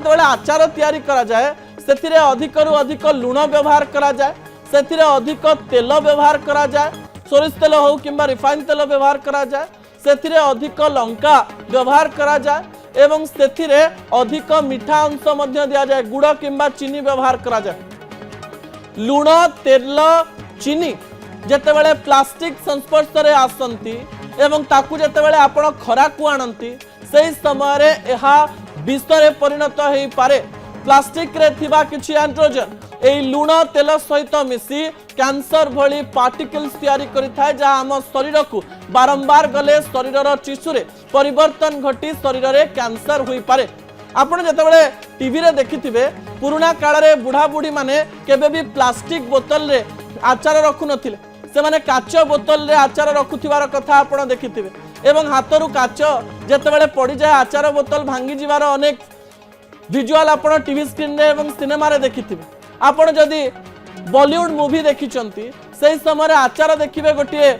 ଯେତେବେଳେ ଆଚାର ତିଆରି କରାଯାଏ ସେଥିରେ ଅଧିକରୁ ଅଧିକ ଲୁଣ ବ୍ୟବହାର कराए ସେଥିରେ ଅଧିକ तेल व्यवहार कराए सोरिष तेल हो किंबा रिफाइन तेल व्यवहार कराए ସେଥିରେ ଅଧିକ ଲଙ୍କା ବ୍ୟବହାର କରାଯାଏ ଏବଂ ସେଥିରେ ଅଧିକ ମିଠା अंश ମଧ୍ୟ ଦିଆଯାଏ गुड़ किंबा चीनी व्यवहार कराଯାए लुण तेल चीनी जेतेबेले प्लास्टिक संस्पर्श रे आसंती एवं ताकू जेतेबेले आपण खरा को आनंती सही समय रे एहा विष रे परिणत हेई पारे प्लास्टिक रे थिबा किछि एंड्रोजन एई लुण तेल सहित मिसी कैंसर भली पार्टिकल्स तैयारी करिथाय जा हम शरीर को बारंबार गले शरीर टिश्यू रे परिवर्तन घटी शरीर रे कैंसर होई पारे आपण जेतेबेले टीवी रे देखिथिबे पुराना काल रे बुढ़ा बुढ़ी माने केबे भी प्लास्टिक बोतल रे आचार रखु नथिले से माने काच बोतल रे आचार रखुथिबार कथा आपण देखिथिबे एवं हाथरू काच जेतेबेले पड़ी जाय आचार बोतल भांगी जिवार अनेक विजुअल आपण टीवी स्क्रीन रे एवं सिनेमा रे देखिथिबे आपण जदि बॉलीवुड मूवी देखिचंती सेही समय आचार देखिबे गोटे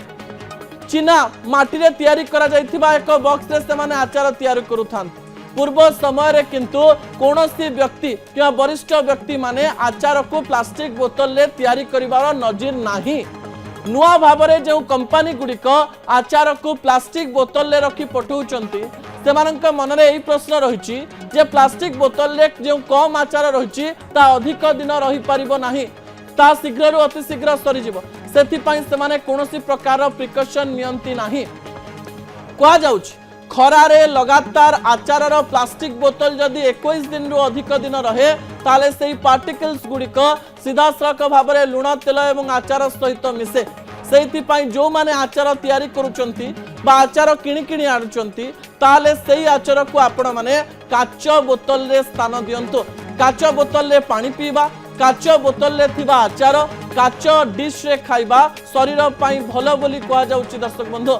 चीना माटी रे तैयारी करा जायथिबा एक बॉक्स रे से माने आचार तैयारी करूथान पूर्व समय रे किंतु कोनोसी व्यक्ति कि वरिष्ठ व्यक्ति माने आचार को प्लास्टिक बोतल रे तैयारी करिवार नजीर नाही नुआ भाबरे जो कंपनी गुड़िक आचार को प्लास्टिक बोतल रे रखी पठाउचंती सेमानक मन रे एही प्रश्न रहिछि जे प्लास्टिक बोतल रे जो कम आचार रहिछि ता अधिक दिन रही परिबो नाही ता शीघ्र अति शीघ्र सरी जिवो सेथि पई सेमाने कोनोसी प्रकार प्रिकॉशन नियंती नाही कोआ जाउछि खरा रे लगातार आचार रो प्लास्टिक बोतल जदि 21 दिन रु अधिक दिन रहे ताले सेही पार्टिकल्स गुड़िक सीधासख भाव में लुण तेल एवं आचार सहित मिसे से जो माने आचार तैयारी करुचंती बा आचार किणी किणी आनुचंती ताले सेही आचार को आपण माने काच बोतल रे स्थान दियंतु काच बोतल रे पानी पीबा काच बोतल रे थिबा आचार काच डिश रे खाइबा शरीर पई भलो बोली कहा जाउची दर्शक बंधु।